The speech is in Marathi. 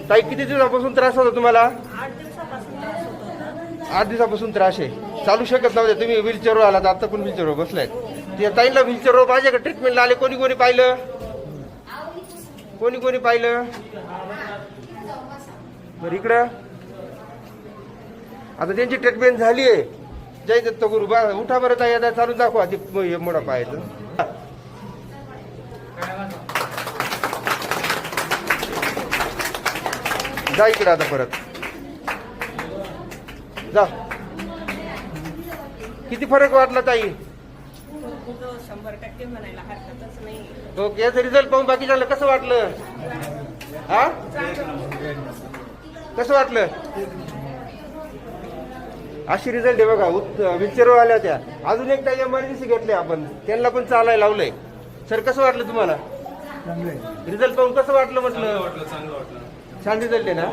ताई किती दिवसापासून त्रास होता तुम्हाला? 8 दिवसापासून त्रास आहे. चालू शकत नव्हते तुम्ही, व्हीलचेअरवर आलात, आता पण व्हीलचेअरवर बसलाय. त्या ताईला व्हीलचेअरवर पाहिजे का ट्रीटमेंटला आले? कोणी कोणी पाहिलं? कोणी कोणी पाहिलं? बरं इकडं आता त्यांची ट्रीटमेंट झाली आहे. जय दत्त गुरु. बा उठा बरं ताई, आता चालू दाखवा ते मोडा पाहायचं. जा इकडे आता परत जा. किती फरक वाटला ताई? 100% म्हणायला हरकतच नाही. ओके, याचा रिझल्ट पाहून बाकीच्याला कसं वाटलं? हा कसं वाटलं? अशी रिझल्ट आहे बघा. व्हीलचेअरवर आल्या त्या. अजून एक ताई एमर्जन्सी घेतली आपण, त्यांना पण चालायला लावलंय. सर कसं वाटलं तुम्हाला? रिझल्ट पाहून कसं वाटलं म्हटलं? चांगलं वाटलं. छान रिझल्ट आहे ना?